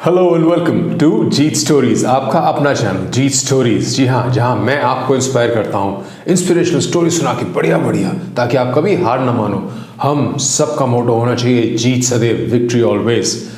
Hello and welcome to Jeet stories, आपका अपना channel जीत stories. जी हाँ, जहाँ मैं आपको इंस्पायर करता हूँ इंस्पिरेशनल स्टोरी सुना के बढ़िया बढ़िया, ताकि आप कभी हार ना मानो। हम सबका मोटो होना चाहिए जीत सदैव, विक्ट्री ऑलवेज।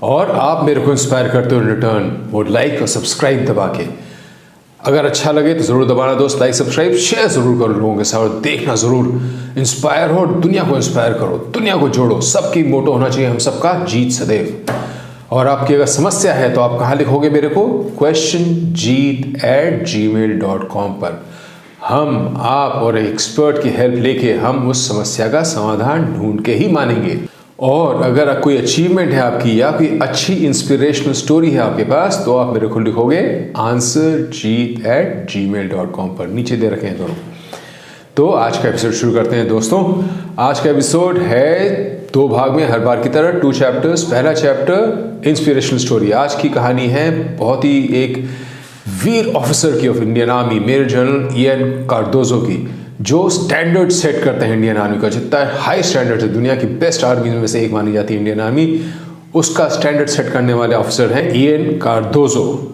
और आप मेरे को इंस्पायर करते हो इन रिटर्न वो लाइक और सब्सक्राइब दबा के। अगर अच्छा लगे तो ज़रूर दबाना दोस्त, लाइक सब्सक्राइब शेयर ज़रूर करो लोगों के साथ, और देखना ज़रूर। इंस्पायर हो, दुनिया को इंस्पायर करो, दुनिया को जोड़ो। सबकी मोटो होना चाहिए हम सबका जीत सदैव। और आपकी अगर समस्या है तो आप कहाँ लिखोगे मेरे को? questionjeet@gmail.com पर। हम, आप और एक्सपर्ट की हेल्प लेके हम उस समस्या का समाधान ढूंढ के ही मानेंगे। और अगर कोई अचीवमेंट है आपकी या कोई अच्छी इंस्पिरेशनल स्टोरी है आपके पास, तो आप मेरे को लिखोगे answerjeet@gmail.com पर। नीचे दे रखे हैं दोनों। तो आज का एपिसोड शुरू करते हैं दोस्तों। आज का एपिसोड है 2 भाग में, हर बार की तरह 2 चैप्टर्स। पहला चैप्टर इंस्पिरेशनल स्टोरी। आज की कहानी है बहुत ही एक वीर ऑफिसर की of Indian Army, Major General Ian Cardozo की, जो स्टैंडर्ड सेट करते हैं इंडियन आर्मी का। जितना हाई स्टैंडर्ड है, दुनिया की बेस्ट आर्मी में से एक मानी जाती है इंडियन आर्मी, उसका स्टैंडर्ड सेट करने वाले ऑफिसर हैं इयन कार्डोजो।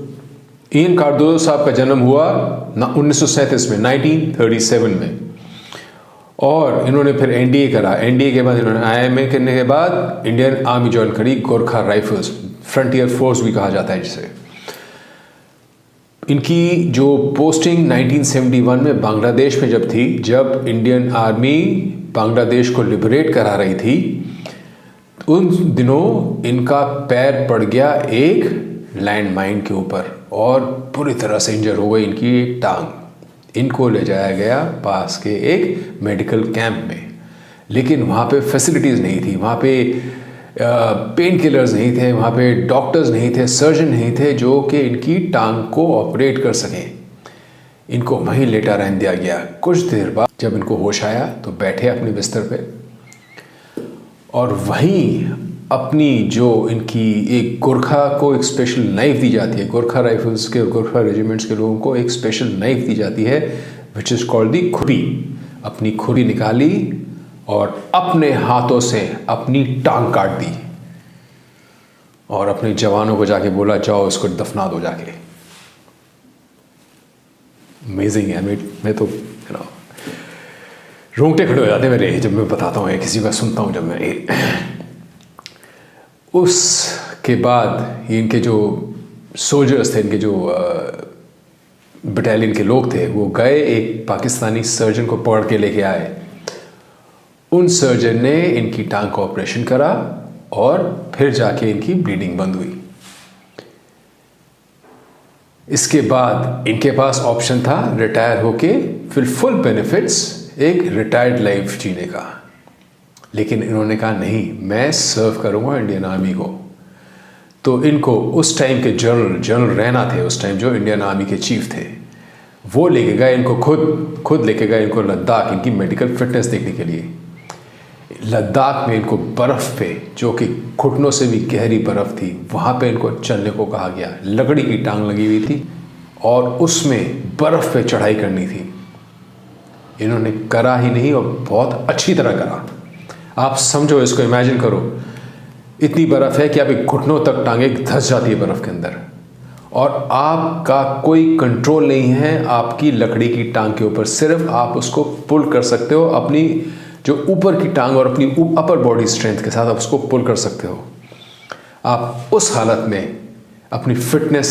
इयन कार्डोजो साहब का जन्म हुआ 1937 में, 1937 में। और इन्होंने फिर एनडीए करा। एनडीए के बाद इन्होंने आईएमए करने के बाद इंडियन आर्मी ज्वाइन करी, गोरखा राइफल्स, फ्रंटियर फोर्स भी कहा जाता है जिसे। इनकी जो पोस्टिंग 1971 में बांग्लादेश में जब थी, जब इंडियन आर्मी बांग्लादेश को लिबरेट करा रही थी, उन दिनों इनका पैर पड़ गया एक लैंड माइन के ऊपर और पूरी तरह से इंजर हो गई इनकी एक टांग। इनको ले जाया गया पास के एक मेडिकल कैंप में, लेकिन वहाँ पे फैसिलिटीज़ नहीं थी, वहाँ पे पेन किलर्स नहीं थे, वहाँ पे डॉक्टर्स नहीं थे, सर्जन नहीं थे जो कि इनकी टांग को ऑपरेट कर सकें। इनको वहीं लेटा रहने दिया गया। कुछ देर बाद जब इनको होश आया तो बैठे अपने बिस्तर पे, और वहीं अपनी जो इनकी एक गोरखा को एक स्पेशल नाइफ दी जाती है, गोरखा राइफल्स के, गोरखा रेजिमेंट्स के लोगों को एक स्पेशल नाइफ दी जाती है विच इज़ कॉल्ड दी खुरी। अपनी खुरी निकाली और अपने हाथों से अपनी टांग काट दी और अपने जवानों को जाके बोला, जाओ इसको दफना दो जाके। अमेजिंग है। मैं तो रोंगटे खड़े हो जाते हैं मेरे जब मैं बताता हूँ, किसी का सुनता हूँ जब मैं। उसके बाद इनके जो सोल्जर्स थे, इनके जो बटालियन के लोग थे, वो गए एक पाकिस्तानी सर्जन को पकड़ के लेके आए। उन सर्जन ने इनकी टांग का ऑपरेशन करा और फिर जाके इनकी ब्लीडिंग बंद हुई। इसके बाद इनके पास ऑप्शन था रिटायर होके फिर फुल बेनिफिट्स एक रिटायर्ड लाइफ जीने का, लेकिन इन्होंने कहा नहीं, मैं सर्व करूंगा इंडियन आर्मी को। तो इनको उस टाइम के जनरल रैना थे उस टाइम, जो इंडियन आर्मी के चीफ थे, वो लेके गए इनको, खुद लेके गए इनको लद्दाख, इनकी मेडिकल फिटनेस देखने के लिए। लद्दाख में इनको बर्फ़ पे, जो कि घुटनों से भी गहरी बर्फ़ थी, वहाँ पे इनको चलने को कहा गया। लकड़ी की टांग लगी हुई थी और उसमें बर्फ़ पे चढ़ाई करनी थी। इन्होंने करा ही नहीं, और बहुत अच्छी तरह करा। आप समझो, इसको इमेजिन करो, इतनी बर्फ़ है कि आप एक घुटनों तक टांगे धंस जाती है बर्फ़ के अंदर, और आपका कोई कंट्रोल नहीं है आपकी लकड़ी की टांग के ऊपर। सिर्फ आप उसको पुल कर सकते हो अपनी जो ऊपर की टांग और अपनी अपर बॉडी स्ट्रेंथ के साथ आप उसको पुल कर सकते हो। आप उस हालत में अपनी फिटनेस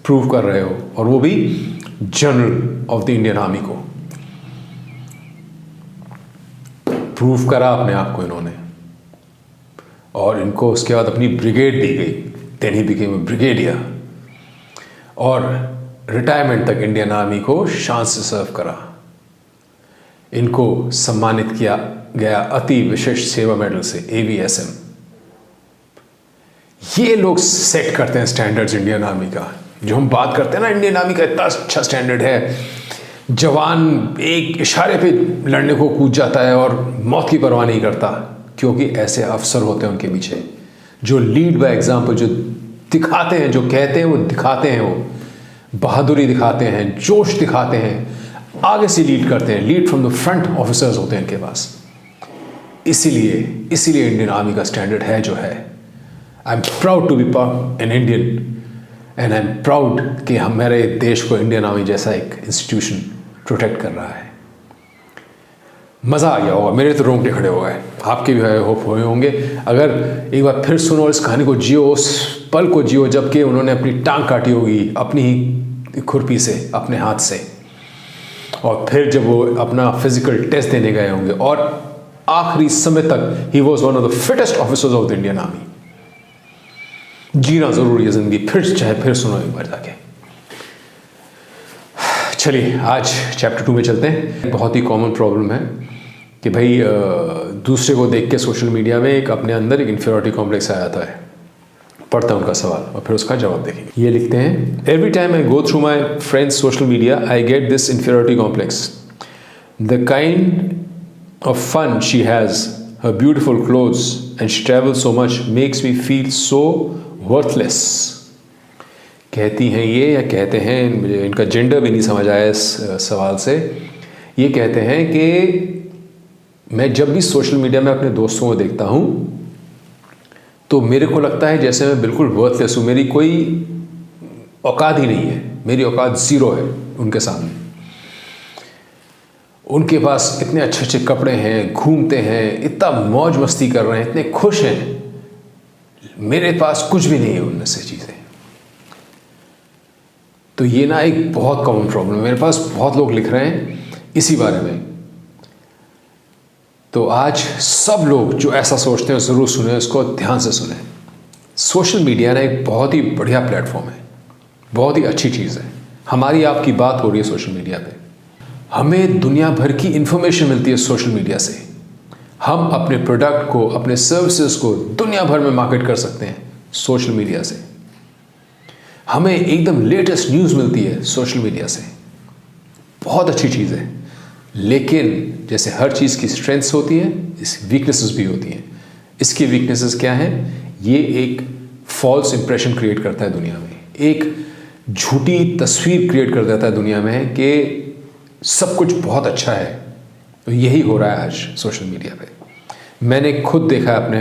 प्रूव कर रहे हो, और वो भी general of the Indian Army को प्रूव करा अपने आप को इन्होंने। और इनको उसके बाद अपनी ब्रिगेड दी गई, then he became a brigadier, और रिटायरमेंट तक इंडियन आर्मी को शान से सर्व करा। इनको सम्मानित किया गया अति विशिष्ट सेवा मेडल से, AVSM। ये लोग सेट करते हैं स्टैंडर्ड्स इंडियन आर्मी का। जो हम बात करते हैं ना, इंडियन आर्मी का इतना अच्छा स्टैंडर्ड है, जवान एक इशारे पे लड़ने को कूद जाता है और मौत की परवाह नहीं करता, क्योंकि ऐसे अफसर होते हैं उनके पीछे जो लीड बाय एग्जाम्पल, जो दिखाते हैं, जो कहते हैं वो दिखाते हैं, वो बहादुरी दिखाते हैं, जोश दिखाते हैं, आगे से लीड करते हैं। Lead from the front officers होते हैं इनके पास। इसीलिए इंडियन आर्मी का स्टैंडर्ड है जो है। I am proud to be an Indian and I am proud कि हमारे देश को इंडियन आर्मी जैसा एक इंस्टीट्यूशन प्रोटेक्ट कर रहा है। मज़ा आ गया होगा, मेरे तो रोंगटे खड़े हो गए, आपके भी होप हुए होंगे। अगर एक बार फिर सुनो और इस कहानी को जियो, उस पल को जियो जबकि उन्होंने अपनी टांग काटी होगी अपनी ही खुरपी से, अपने हाथ से, और फिर जब वो अपना फिजिकल टेस्ट देने गए होंगे और आखिरी समय तक ही was one of the fittest officers of the Indian army. जीना जरूरी है जिंदगी, फिर चाहे फिर सुनो एक बार जाके। चलिए आज चैप्टर 2 में चलते हैं। बहुत ही कॉमन प्रॉब्लम है कि भाई दूसरे को देख के सोशल मीडिया में एक अपने अंदर एक इन्फीरियरिटी कॉम्प्लेक्स आ जाता है। पढ़ता है उनका सवाल और फिर उसका जवाब देखेंगे। ये लिखते हैं, every time I go through my friends social media I get this inferiority complex. The kind of fun she has, her beautiful clothes, and she travels so much makes me feel so worthless। कहती हैं ये या कहते हैं, मुझे इनका gender भी नहीं समझ आया इस सवाल से। ये कहते हैं कि मैं जब भी सोशल मीडिया में अपने दोस्तों को देखता हूँ तो मेरे को लगता है जैसे मैं बिल्कुल वर्थलेस हूँ, मेरी कोई औकात ही नहीं है, मेरी औकात ज़ीरो है उनके सामने। उनके पास इतने अच्छे अच्छे कपड़े हैं, घूमते हैं, इतना मौज मस्ती कर रहे हैं, इतने खुश हैं, मेरे पास कुछ भी नहीं है उनमें से चीज़ें। तो ये ना एक बहुत कॉमन प्रॉब्लम है, मेरे पास बहुत लोग लिख रहे हैं इसी बारे में। तो आज सब लोग जो ऐसा सोचते हैं ज़रूर सुने, उसको ध्यान से सुने। सोशल मीडिया ना एक बहुत ही बढ़िया प्लेटफॉर्म है, बहुत ही अच्छी चीज़ है। हमारी आपकी बात हो रही है सोशल मीडिया पे, हमें दुनिया भर की इंफॉर्मेशन मिलती है सोशल मीडिया से। हम अपने प्रोडक्ट को, अपने सर्विसेज को दुनिया भर में मार्केट कर सकते हैं सोशल मीडिया से। हमें एकदम लेटेस्ट न्यूज़ मिलती है सोशल मीडिया से, बहुत अच्छी चीज़ है। लेकिन जैसे हर चीज़ की स्ट्रेंथ्स होती है, इस वीकनेसेस भी होती हैं। इसकी वीकनेसेस क्या हैं? ये एक फॉल्स इंप्रेशन क्रिएट करता है दुनिया में, एक झूठी तस्वीर क्रिएट कर देता है दुनिया में कि सब कुछ बहुत अच्छा है। तो यही हो रहा है आज सोशल मीडिया पे। मैंने खुद देखा है अपने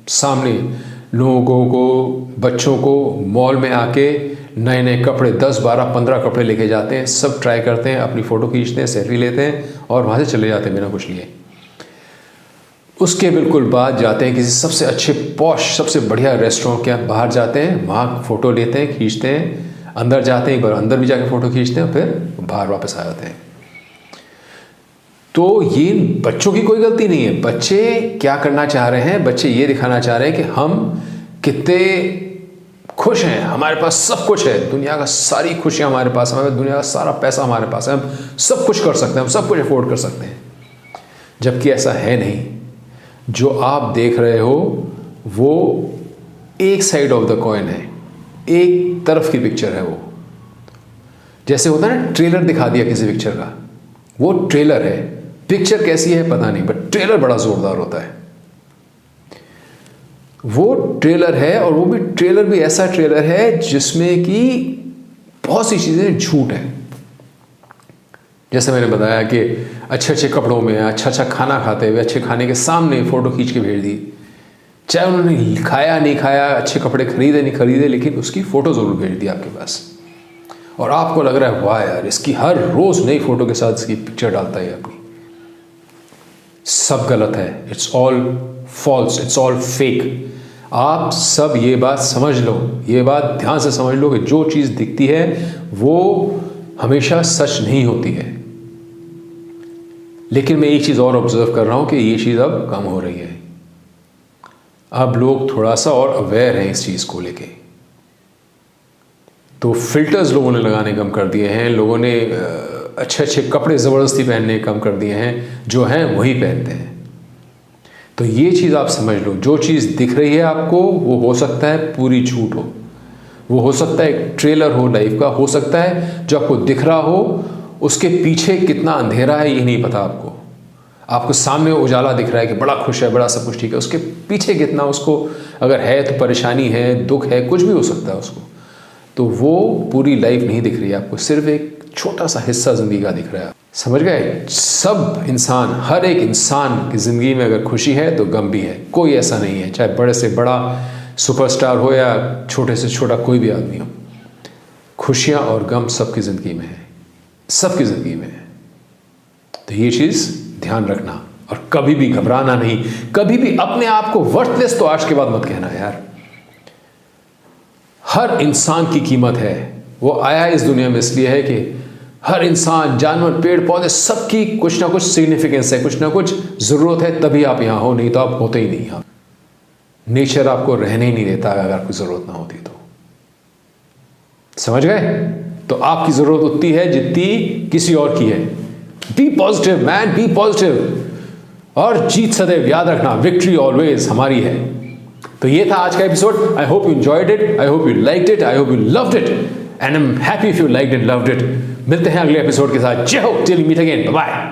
सामने लोगों को, बच्चों को मॉल में आके नए नए कपड़े 10, 12, 15 कपड़े लेके जाते हैं, सब ट्राई करते हैं, अपनी फ़ोटो खींचते हैं, सेल्फी लेते हैं और वहाँ से चले जाते हैं बिना कुछ लिए। उसके बिल्कुल बाद जाते हैं किसी सबसे अच्छे पॉश, सबसे बढ़िया रेस्टोरेंट के बाहर जाते हैं, वहाँ फ़ोटो लेते हैं, खींचते हैं, अंदर जाते हैं, एक बार अंदर भी जाके फ़ोटो खींचते हैं और फिर बाहर वापस आ जाते हैं। तो ये बच्चों की कोई गलती नहीं है। बच्चे क्या करना चाह रहे हैं? बच्चे ये दिखाना चाह रहे हैं कि हम कितने खुश हैं, हमारे पास सब कुछ है, दुनिया का सारी खुशियाँ हमारे पास, हमारे दुनिया का सारा पैसा हमारे पास है, हम सब कुछ कर सकते हैं, हम सब कुछ अफोर्ड कर सकते हैं। जबकि ऐसा है नहीं। जो आप देख रहे हो वो एक साइड ऑफ द कॉइन है, एक तरफ की पिक्चर है वो। जैसे होता है ना, ट्रेलर दिखा दिया किसी पिक्चर का, वो ट्रेलर है, पिक्चर कैसी है पता नहीं, बट ट्रेलर बड़ा जोरदार होता है। वो ट्रेलर है और वो भी ट्रेलर भी ऐसा ट्रेलर है जिसमें कि बहुत सी चीज़ें झूठ है। जैसे मैंने बताया कि अच्छे अच्छे कपड़ों में, अच्छा अच्छा खाना खाते हुए, अच्छे खाने के सामने फ़ोटो खींच के भेज दी, चाहे उन्होंने खाया नहीं खाया, अच्छे कपड़े खरीदे नहीं खरीदे, लेकिन उसकी फ़ोटो ज़रूर भेज दी आपके पास। और आपको लग रहा है वाह यार, इसकी हर रोज़ नई फ़ोटो के साथ इसकी पिक्चर डालता है अपनी। सब गलत है, it's all false, it's all fake. आप सब ये बात समझ लो, ये बात ध्यान से समझ लो कि जो चीज़ दिखती है वो हमेशा सच नहीं होती है। लेकिन मैं एक चीज़ और ऑब्जर्व कर रहा हूँ कि ये चीज़ अब कम हो रही है। अब लोग थोड़ा सा और अवेयर हैं इस चीज़ को लेके। तो फिल्टर्स लोगों ने लगाने कम कर दिए हैं, लोगों ने अच्छे अच्छे कपड़े ज़बरदस्ती पहनने कम कर दिए हैं, जो हैं वही पहनते हैं। तो ये चीज़ आप समझ लो, जो चीज़ दिख रही है आपको वो हो सकता है पूरी झूठ हो, वो हो सकता है एक ट्रेलर हो लाइफ का, हो सकता है जो आपको दिख रहा हो उसके पीछे कितना अंधेरा है ये नहीं पता आपको। आपको सामने उजाला दिख रहा है कि बड़ा खुश है, बड़ा सब कुछ ठीक है, उसके पीछे कितना उसको अगर है तो परेशानी है, दुख है, कुछ भी हो सकता है उसको। तो वो पूरी लाइफ नहीं दिख रही है आपको, सिर्फ एक छोटा सा हिस्सा ज़िंदगी का दिख रहा है। समझ गए? सब इंसान, हर एक इंसान की ज़िंदगी में अगर खुशी है तो गम भी है। कोई ऐसा नहीं है, चाहे बड़े से बड़ा सुपरस्टार हो या छोटे से छोटा कोई भी आदमी हो, खुशियां और गम सबकी ज़िंदगी में है, सबकी ज़िंदगी में है। तो ये चीज़ ध्यान रखना और कभी भी घबराना नहीं, कभी भी अपने आप को वर्थलेस तो आज के बाद मत कहना यार। हर इंसान की कीमत है। वो आया इस दुनिया में इसलिए है कि हर इंसान, जानवर, पेड़ पौधे, सबकी कुछ ना कुछ सिग्निफिकेंस है, कुछ ना कुछ ज़रूरत है, तभी आप यहाँ हो, नहीं तो आप होते ही नहीं यहाँ। नेचर आपको रहने ही नहीं देता अगर आपकी ज़रूरत ना होती तो। समझ गए? तो आपकी ज़रूरत उतनी है जितनी किसी और की है। Be positive man, be positive और जीत सदैव, याद रखना, विक्ट्री ऑलवेज हमारी है। तो ये था आज का episode. I hope you enjoyed it, I hope you liked it, I hope you loved it and I am happy if you liked and loved it. मिलते हैं अगले एपिसोड के साथ। जय हो, till we meet again, bye bye.